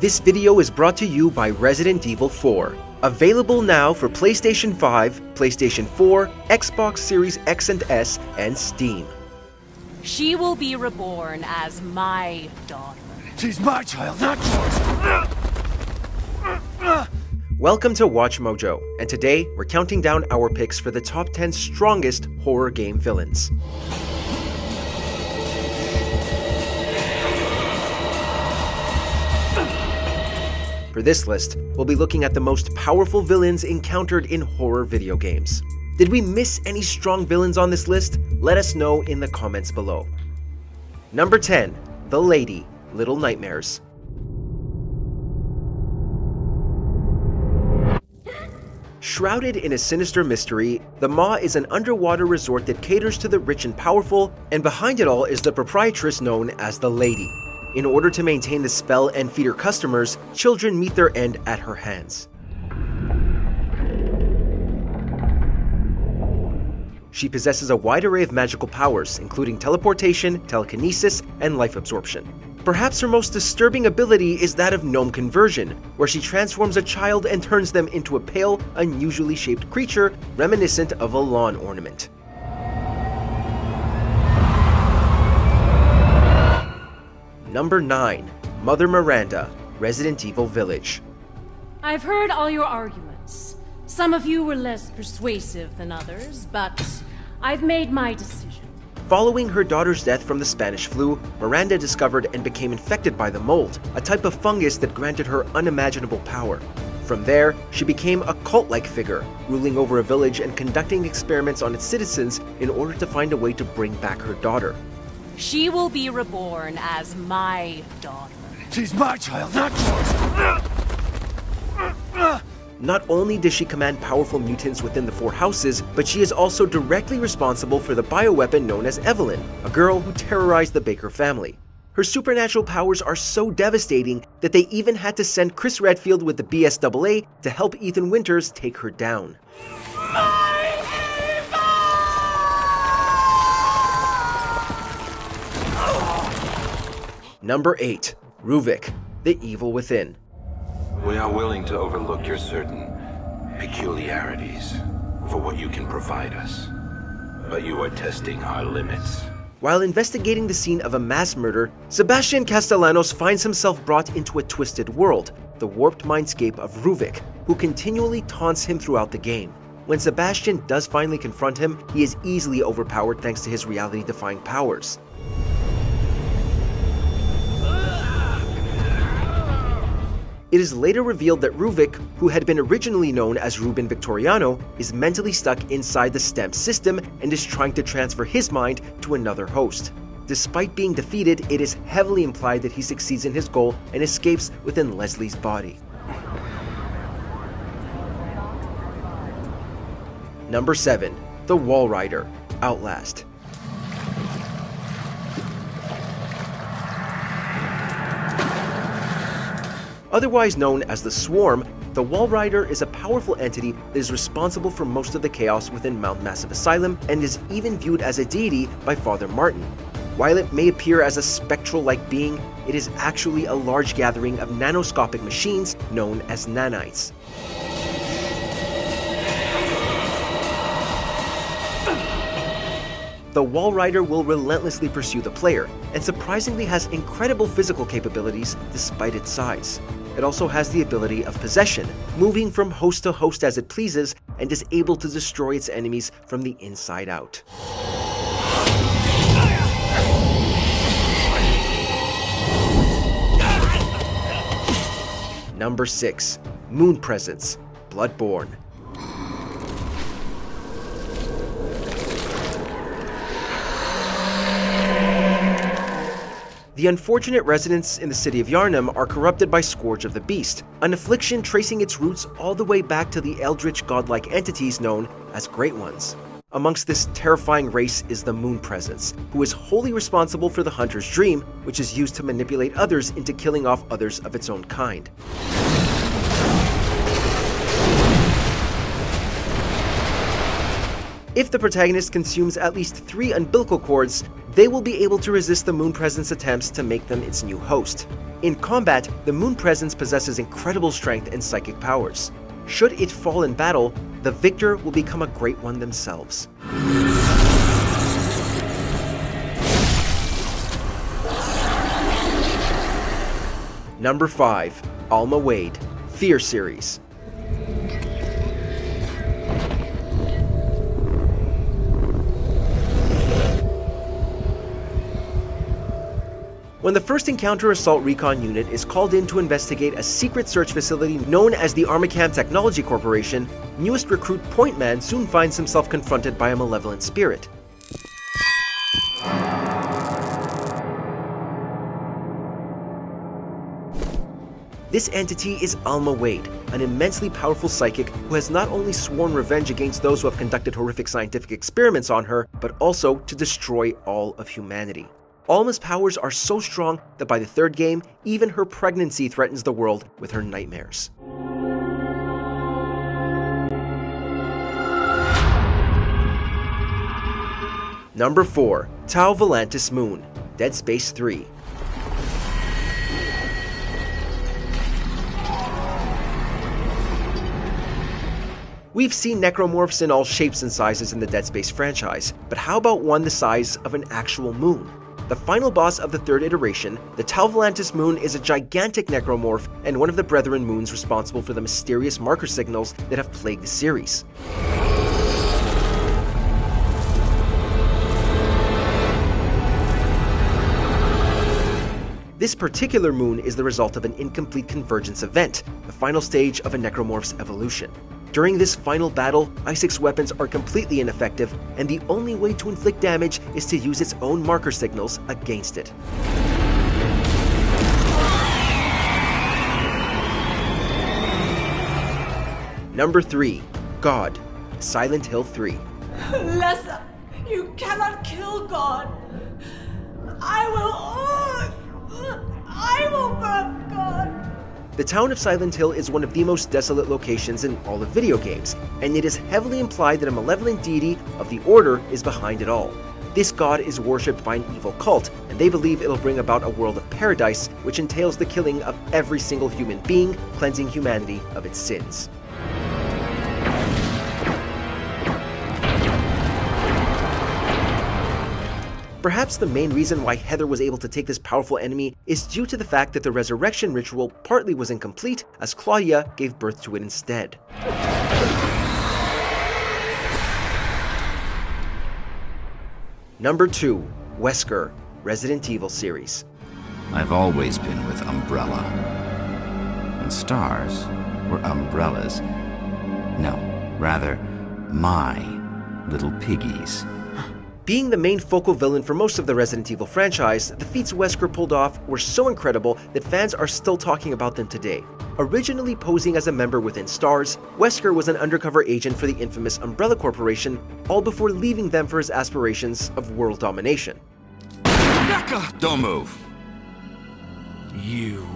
This video is brought to you by Resident Evil 4. Available now for PlayStation 5, PlayStation 4, Xbox Series X and S, and Steam. She will be reborn as my daughter. She's my child, not yours! Welcome to WatchMojo, and today we're counting down our picks for the top 10 strongest horror game villains. For this list, we'll be looking at the most powerful villains encountered in horror video games. Did we miss any strong villains on this list? Let us know in the comments below. Number 10. The Lady, Little Nightmares. Shrouded in a sinister mystery, the Maw is an underwater resort that caters to the rich and powerful, and behind it all is the proprietress known as the Lady. In order to maintain the spell and feed her customers, children meet their end at her hands. She possesses a wide array of magical powers, including teleportation, telekinesis, and life absorption. Perhaps her most disturbing ability is that of gnome conversion, where she transforms a child and turns them into a pale, unusually shaped creature reminiscent of a lawn ornament. Number 9. Mother Miranda, Resident Evil Village. I've heard all your arguments. Some of you were less persuasive than others, but I've made my decision. Following her daughter's death from the Spanish flu, Miranda discovered and became infected by the mold, a type of fungus that granted her unimaginable power. From there, she became a cult-like figure, ruling over a village and conducting experiments on its citizens in order to find a way to bring back her daughter. She will be reborn as my daughter. She's my child, not yours! Not only does she command powerful mutants within the four houses, but she is also directly responsible for the bioweapon known as Evelyn, a girl who terrorized the Baker family. Her supernatural powers are so devastating that they even had to send Chris Redfield with the BSAA to help Ethan Winters take her down. Number 8. Ruvik, the Evil Within. We are willing to overlook your certain peculiarities for what you can provide us, but you are testing our limits. While investigating the scene of a mass murder, Sebastian Castellanos finds himself brought into a twisted world, the warped mindscape of Ruvik, who continually taunts him throughout the game. When Sebastian does finally confront him, he is easily overpowered thanks to his reality-defying powers. It is later revealed that Ruvik, who had been originally known as Ruben Victoriano, is mentally stuck inside the STEM system and is trying to transfer his mind to another host. Despite being defeated, it is heavily implied that he succeeds in his goal and escapes within Leslie's body. Number 7. The Wall Rider, Outlast. Otherwise known as the Swarm, the Wall Rider is a powerful entity that is responsible for most of the chaos within Mount Massive Asylum and is even viewed as a deity by Father Martin. While it may appear as a spectral-like being, it is actually a large gathering of nanoscopic machines known as nanites. The Wall Rider will relentlessly pursue the player, and surprisingly has incredible physical capabilities despite its size. It also has the ability of possession, moving from host to host as it pleases, and is able to destroy its enemies from the inside out. Number 6. Moon Presence, Bloodborne. The unfortunate residents in the city of Yharnam are corrupted by Scourge of the Beast, an affliction tracing its roots all the way back to the eldritch godlike entities known as Great Ones. Amongst this terrifying race is the Moon Presence, who is wholly responsible for the Hunter's Dream, which is used to manipulate others into killing off others of its own kind. If the protagonist consumes at least 3 umbilical cords, they will be able to resist the Moon Presence attempts to make them its new host. In combat, the Moon Presence possesses incredible strength and psychic powers. Should it fall in battle, the victor will become a Great One themselves. Number 5. Alma Wade, F.E.A.R series. When the first Encounter Assault Recon Unit is called in to investigate a secret search facility known as the Armacam Technology Corporation, newest recruit Point Man soon finds himself confronted by a malevolent spirit. This entity is Alma Wade, an immensely powerful psychic who has not only sworn revenge against those who have conducted horrific scientific experiments on her, but also to destroy all of humanity. Alma's powers are so strong that by the third game, even her pregnancy threatens the world with her nightmares. Number 4. Tau Volantis Moon, Dead Space 3. We've seen necromorphs in all shapes and sizes in the Dead Space franchise, but how about one the size of an actual moon? The final boss of the third iteration, the Tau Volantis Moon, is a gigantic necromorph and one of the Brethren moons responsible for the mysterious marker signals that have plagued the series. This particular moon is the result of an incomplete convergence event, the final stage of a necromorph's evolution. During this final battle, Isaac's weapons are completely ineffective, and the only way to inflict damage is to use its own marker signals against it. Number 3. God, Silent Hill 3. Lessa, you cannot kill God. I will burn God. The town of Silent Hill is one of the most desolate locations in all of video games, and it is heavily implied that a malevolent deity of the Order is behind it all. This god is worshipped by an evil cult, and they believe it'll bring about a world of paradise, which entails the killing of every single human being, cleansing humanity of its sins. Perhaps the main reason why Heather was able to take this powerful enemy is due to the fact that the resurrection ritual partly was incomplete, as Claudia gave birth to it instead. Number 2. Wesker, Resident Evil series. I've always been with Umbrella. And stars were umbrellas. No, rather, my little piggies. Being the main focal villain for most of the Resident Evil franchise, the feats Wesker pulled off were so incredible that fans are still talking about them today. Originally posing as a member within STARS, Wesker was an undercover agent for the infamous Umbrella Corporation, all before leaving them for his aspirations of world domination. Becca, don't move! You.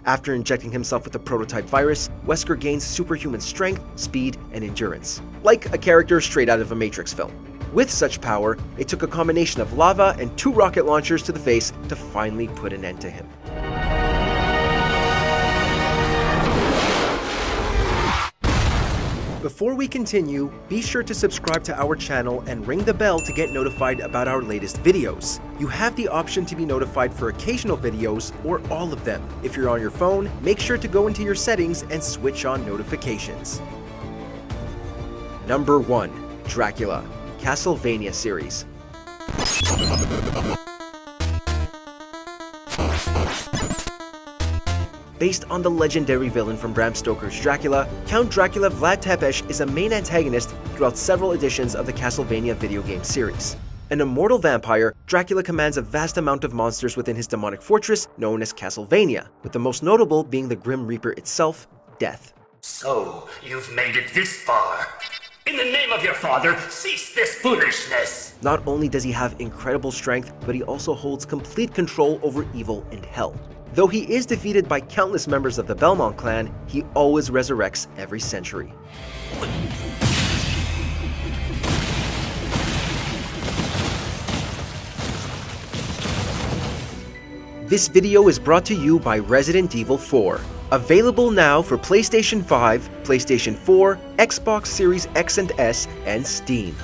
After injecting himself with the prototype virus, Wesker gains superhuman strength, speed, and endurance, like a character straight out of a Matrix film. With such power, it took a combination of lava and 2 rocket launchers to the face to finally put an end to him. Before we continue, be sure to subscribe to our channel and ring the bell to get notified about our latest videos. You have the option to be notified for occasional videos or all of them. If you're on your phone, make sure to go into your settings and switch on notifications. Number 1. Dracula, Castlevania series. Based on the legendary villain from Bram Stoker's Dracula, Count Dracula Vlad Tepes is a main antagonist throughout several editions of the Castlevania video game series. An immortal vampire, Dracula commands a vast amount of monsters within his demonic fortress known as Castlevania, with the most notable being the Grim Reaper itself, Death. So, you've made it this far. In the name of your father, cease this foolishness! Not only does he have incredible strength, but he also holds complete control over evil and hell. Though he is defeated by countless members of the Belmont clan, he always resurrects every century. This video is brought to you by Resident Evil 4. Available now for PlayStation 5, PlayStation 4, Xbox Series X and S, and Steam.